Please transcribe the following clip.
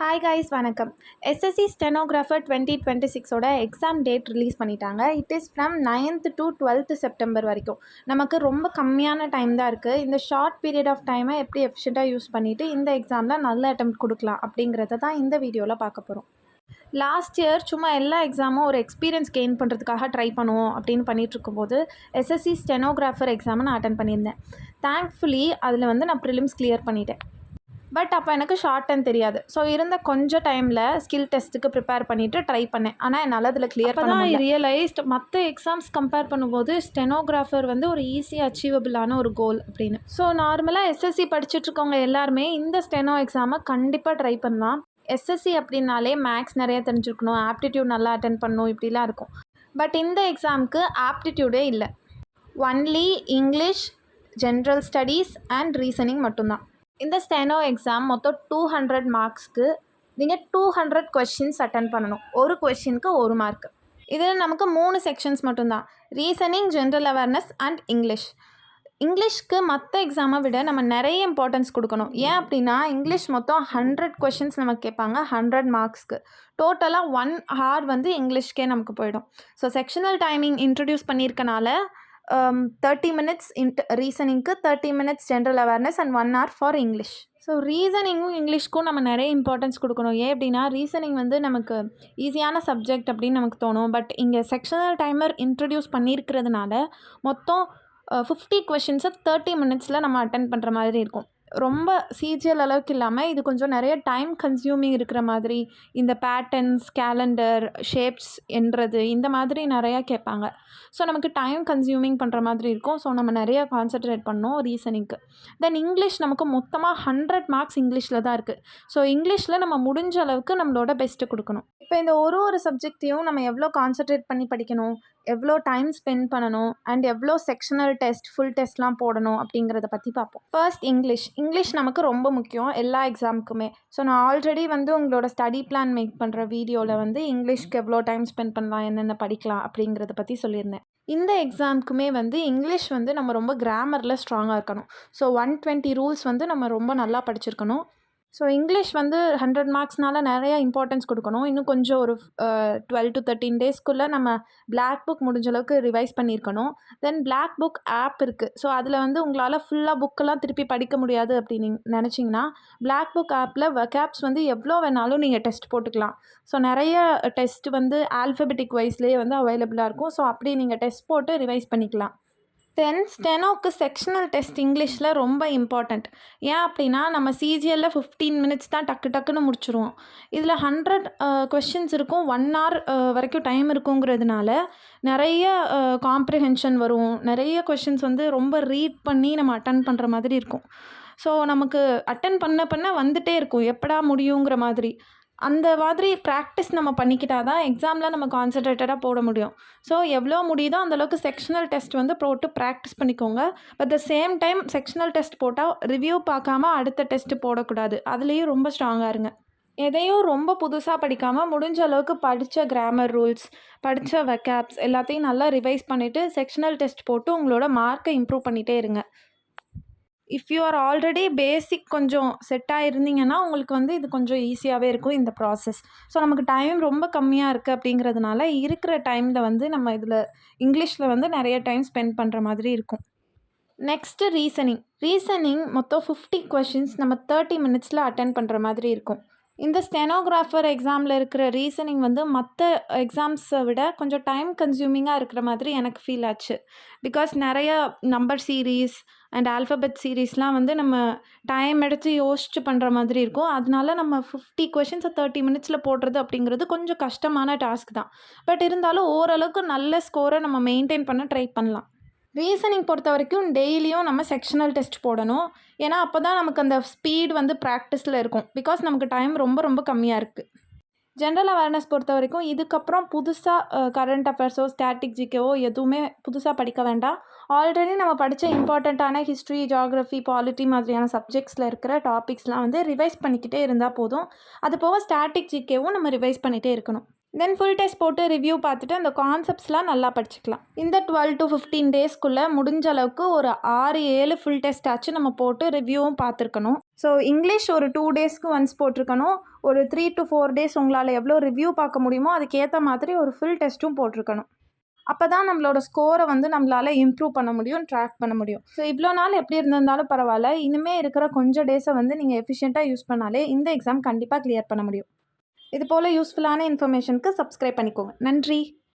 Hi guys வணக்கம். SSC stenographer 2026ஓட exam date release பண்ணிட்டாங்க. It is from 9th to 12th September வரைக்கும். நமக்கு ரொம்ப கம்மியான டைம் தான் இருக்குது. இந்த ஷார்ட் பீரியட் ஆஃப் டைமை எப்படி எஃபிஷியண்ட்டாக யூஸ் பண்ணிவிட்டு இந்த எக்ஸாமில் நல்ல அட்டெம்ப்ட் கொடுக்கலாம் அப்படிங்கிறத தான் இந்த வீடியோவில் பார்க்க போகிறோம். லாஸ்ட் இயர் சும்மா எல்லா எக்ஸாமும் ஒரு எக்ஸ்பீரியன்ஸ் கெயின் பண்ணுறதுக்காக ட்ரை பண்ணுவோம் அப்படின்னு பண்ணிகிட்ருக்கும்போது எஸ்எஸ்சி ஸ்டெனோகிராஃபர் எக்ஸாமை நான் அட்டன் பண்ணியிருந்தேன். தேங்க்ஃபுல்லி அதில் நான் ப்ரிலிம்ஸ் கிளியர் பண்ணிட்டேன். பட் அப்போ எனக்கு ஷார்ட் டைம் தெரியாது. ஸோ இருந்த கொஞ்சம் டைமில் ஸ்கில் டெஸ்ட்டுக்கு ப்ரிப்பேர் பண்ணிவிட்டு ட்ரை பண்ணேன். ஆனால் என்னால் அதில் கிளியர் பண்ண ரியலைஸ்ட் மற்ற எக்ஸாம்ஸ் கம்பேர் பண்ணும்போது ஸ்டெனோகிராஃபர் ஒரு ஈஸியாக அச்சீவபிளான ஒரு கோல் அப்படின்னு. ஸோ நார்மலாக எஸ்எஸ்சி படிச்சுட்ருக்கவங்க எல்லாருமே இந்த ஸ்டெனோ எக்ஸாமை கண்டிப்பாக ட்ரை பண்ணலாம். எஸ்எஸ்சி அப்படின்னாலே மேக்ஸ் நிறைய தெரிஞ்சுருக்கணும், ஆப்டிடியூட் நல்லா அட்டென்ட் பண்ணணும், இப்படிலாம் இருக்கும். பட் இந்த எக்ஸாமுக்கு ஆப்டிடியூடே இல்லை. Only English, general studies and reasoning மட்டும்தான். இந்த ஸ்டெனோ எக்ஸாம் மொத்தம் 200 மார்க்ஸ்க்கு நீங்கள் 200 கொஷின்ஸ் அட்டன் பண்ணணும். ஒரு கொஷினுக்கு 1 மார்க். இதில் நமக்கு 3 செக்ஷன்ஸ் மட்டும்தான்: reasoning, general awareness and English. இங்கிலீஷ்க்கு மற்ற எக்ஸாமை விட நம்ம நிறைய இம்பார்ட்டன்ஸ் கொடுக்கணும். ஏன் அப்படின்னா இங்கிலீஷ் மொத்தம் 100 கொஷின்ஸ் நமக்கு கேட்பாங்க 100 மார்க்ஸ்க்கு. டோட்டலாக 1 hour இங்கிலீஷ்க்கே நமக்கு போயிடும். ஸோ செக்ஷனல் டைமிங் இன்ட்ரடியூஸ் பண்ணியிருக்கனால 30 minutes ரீசனிங்க்கு, 30 minutes general awareness and 1 hour for English. So ரீசனிங்கும் இங்கிலீஷ்க்கும் நம்ம நிறைய இம்பார்ட்டன்ஸ் கொடுக்கணும். ஏன் அப்படின்னா ரீசனிங் நமக்கு ஈஸியான சப்ஜெக்ட் அப்படின்னு நமக்கு தோணும். பட் இங்கே செக்ஷனல் டைமர் இன்ட்ரடியூஸ் பண்ணியிருக்கிறதுனால மொத்தம் 50 கொஷின்ஸை 30 minutesல நம்ம அட்டென்ட் பண்ணுற மாதிரி இருக்கும். ரொம்ப சிஜிஎல் அளவுக்கு இல்லாமல் இது கொஞ்சம் நிறைய டைம் கன்சியூமிங் இருக்கிற மாதிரி. இந்த பேட்டர்ன்ஸ், கேலண்டர், ஷேப்ஸ் என்றது இந்த மாதிரி நிறையா கேட்பாங்க. ஸோ நமக்கு டைம் கன்சியூமிங் பண்ணுற மாதிரி இருக்கும். ஸோ நம்ம நிறையா கான்சன்ட்ரேட் பண்ணோம் ரீசனிங்க்கு. தென் இங்கிலீஷ் நமக்கு மொத்தமாக 100 மார்க்ஸ் இங்கிலீஷில் தான் இருக்குது. ஸோ இங்கிலீஷில் நம்ம முடிஞ்ச அளவுக்கு நம்மளோட பெஸ்ட்டு கொடுக்கணும். இப்போ இந்த ஒரு சப்ஜெக்டையும் நம்ம எவ்வளோ கான்சன்ட்ரேட் பண்ணி படிக்கணும், எவ்வளோ டைம் ஸ்பெண்ட் பண்ணணும் அண்ட் எவ்வளோ செக்ஷனல் டெஸ்ட், ஃபுல் டெஸ்ட்லாம் போடணும் அப்படிங்கிறத பற்றி பார்ப்போம். ஃபர்ஸ்ட் இங்கிலீஷ் நமக்கு ரொம்ப முக்கியம் எல்லா எக்ஸாமுக்குமே. ஸோ நான் ஆல்ரெடி உங்களோட ஸ்டடி பிளான் மேக் பண்ணுற வீடியோவில் இங்கிலீஷ்க்கு எவ்வளோ டைம் ஸ்பெண்ட் பண்ணலாம், என்னென்ன படிக்கலாம் அப்படிங்கிறத பற்றி சொல்லியிருந்தேன். இந்த எக்ஸாமுக்குமே இங்கிலீஷ் நம்ம ரொம்ப கிராமரில் ஸ்ட்ராங்காக இருக்கணும். ஸோ 120 ரூல்ஸ் நம்ம ரொம்ப நல்லா படிச்சிருக்கணும். ஸோ இங்கிலீஷ் 100 மார்க்ஸ்னால நிறையா இம்பார்ட்டன்ஸ் கொடுக்கணும். இன்னும் கொஞ்சம் ஒரு 12 to 13 டேஸ்க்குள்ளே நம்ம பிளாக் புக் முடிஞ்ச அளவுக்கு ரிவைஸ் பண்ணியிருக்கணும். தென் பிளாக் புக் ஆப் இருக்குது. ஸோ அதில் உங்களால் ஃபுல்லாக புக்கெல்லாம் திருப்பி படிக்க முடியாது அப்படின்னு நினச்சிங்கன்னா பிளாக் புக் ஆப்பில் வெக்காப்ஸ் எவ்வளோ வேணாலும் நீங்கள் டெஸ்ட் போட்டுக்கலாம். ஸோ நிறைய டெஸ்ட் ஆல்ஃபபெட்டிக் வைஸ்லேயே அவைலபிளாக இருக்கும். ஸோ அப்படி நீங்கள் டெஸ்ட் போட்டு ரிவைஸ் பண்ணிக்கலாம். தென் ஸ்டெனோக்கு செக்ஷனல் டெஸ்ட் இங்கிலீஷில் ரொம்ப இம்பார்ட்டண்ட். ஏன் அப்படின்னா நம்ம சிஜிஎல்ல 15 minutes தான் டக்குன்னு முடிச்சுருவோம். இதில் 100 கொஷின்ஸ் இருக்கும். 1 hour வரைக்கும் டைம் இருக்குங்கிறதுனால நிறைய காம்ப்ரிஹென்ஷன் வரும். நிறைய கொஷின்ஸ் ரொம்ப ரீட் பண்ணி நம்ம அட்டன் பண்ணுற மாதிரி இருக்கும். ஸோ நமக்கு அட்டன் பண்ண வந்துகிட்டே இருக்கும், எப்படா முடியுங்கிற மாதிரி. அந்த மாதிரி ப்ராக்டிஸ் நம்ம பண்ணிக்கிட்டால் தான் எக்ஸாமில் நம்ம கான்சன்ட்ரேட்டடாக போட முடியும். ஸோ எவ்வளோ முடியுதோ அந்தளவுக்கு செக்ஷனல் டெஸ்ட் போட்டு ப்ராக்டிஸ் பண்ணிக்கோங்க. But the same time sectional test போட்டால் ரிவ்யூ பார்க்காம அடுத்த டெஸ்ட்டு போடக்கூடாது. அதுலேயும் ரொம்ப ஸ்ட்ராங்காக இருங்க. எதையும் ரொம்ப புதுசாக படிக்காமல் முடிஞ்ச அளவுக்கு படித்த கிராமர் ரூல்ஸ், படித்த வெக்காப்ஸ் எல்லாத்தையும் நல்லா ரிவைஸ் பண்ணிவிட்டு செக்ஷனல் டெஸ்ட் போட்டு உங்களோட மார்க்கை இம்ப்ரூவ் பண்ணிகிட்டே இருங்க. இஃப் யூ ஆர் ஆல்ரெடி பேசிக் கொஞ்சம் செட் ஆகிருந்தீங்கன்னா உங்களுக்கு இது கொஞ்சம் ஈஸியாகவே இருக்கும் இந்த ப்ராசஸ். ஸோ நமக்கு டைம் ரொம்ப கம்மியாக இருக்குது அப்படிங்கிறதுனால இருக்கிற டைமில் நம்ம இதில் இங்கிலீஷில் நிறைய டைம் ஸ்பெண்ட் பண்ணுற மாதிரி இருக்கும். நெக்ஸ்ட்டு ரீசனிங் மொத்தம் 50 கொஷின்ஸ் நம்ம 30 minutesல அட்டென்ட் பண்ணுற மாதிரி இருக்கும். இந்த ஸ்டெனோகிராஃபர் எக்ஸாமில் இருக்கிற ரீசனிங் மற்ற எக்ஸாம்ஸை விட கொஞ்சம் டைம் கன்சியூமிங்காக இருக்கிற மாதிரி எனக்கு ஃபீல் ஆச்சு. பிகாஸ் நிறைய நம்பர் சீரீஸ் அண்ட் ஆல்ஃபபெட் சீரீஸ்லாம் நம்ம டைம் எடுத்து யோசிச்சு பண்ணுற மாதிரி இருக்கும். அதனால நம்ம 50 கொஷின்ஸை 30 minutesல போடுறது அப்படிங்கிறது கொஞ்சம் கஷ்டமான டாஸ்க் தான். பட் இருந்தாலும் ஓரளவுக்கு நல்ல ஸ்கோரை நம்ம மெயின்டைன் பண்ண ட்ரை பண்ணலாம். ரீசனிங் பொறுத்த வரைக்கும் டெய்லியும் நம்ம செக்ஷனல் டெஸ்ட் போடணும். ஏன்னா அப்போ தான் நமக்கு அந்த ஸ்பீட் ப்ராக்டிஸில் இருக்கும். பிகாஸ் நமக்கு டைம் ரொம்ப கம்மியாக இருக்குது. ஜென்ரல் அவேர்னஸ் பொறுத்த வரைக்கும் இதுக்கப்புறம் புதுசாக கரண்ட் அஃபேர்ஸோ ஸ்டாட்டிக் ஜிகேவோ எதுவுமே புதுசாக படிக்க வேண்டாம். ஆல்ரெடி நம்ம படித்த இம்பார்ட்டண்ட்டான ஹிஸ்ட்ரி, ஜியாகிரஃபி, பாலிட்டி மாதிரியான சப்ஜெக்ட்ஸில் இருக்கிற டாபிக்ஸ்லாம் ரிவைஸ் பண்ணிக்கிட்டே இருந்தால் போதும். அது போக ஸ்டாட்டிக் ஜிகேவும் நம்ம ரிவைஸ் பண்ணிகிட்டே இருக்கணும். தென் ஃபுல் டெஸ்ட் போட்டு ரிவ்யூ பார்த்துட்டு அந்த கான்செப்ட்ஸ்லாம் நல்லா படிச்சுக்கலாம். இந்த 12 to 15 டேஸ்க்குள்ளே முடிஞ்ச அளவுக்கு ஒரு 6-7 ஃபுல் டெஸ்ட் ஆச்சு நம்ம போட்டு ரிவ்யூவும் பார்த்துருக்கணும். ஸோ இங்கிலீஷ் ஒரு 2 டேஸ்க்கு ஒன்ஸ் போட்டிருக்கணும். ஒரு 3 to 4 டேஸ் உங்களால் எவ்வளோ ரிவ்யூ பார்க்க முடியுமோ அதுக்கேற்ற மாதிரி ஒரு ஃபுல் டெஸ்ட்டும் போட்டிருக்கணும். அப்போ தான் நம்மளோட ஸ்கோரை நம்மளால் இம்ப்ரூவ் பண்ண முடியும், ட்ராக் பண்ண முடியும். ஸோ இவ்வளோ நாள் எப்படி இருந்திருந்தாலும் பரவாயில்ல, இனிமேல் இருக்கிற கொஞ்சம் டேஸை நீங்கள் எஃபிஷியண்ட்டாக யூஸ் பண்ணாலே இந்த எக்ஸாம் கண்டிப்பாக கிளியர் பண்ண முடியும். இது போல் யூஸ்ஃபுல்லான இன்ஃபர்மேஷனுக்கு சப்ஸ்கிரைப் பண்ணிக்கோங்க. நன்றி.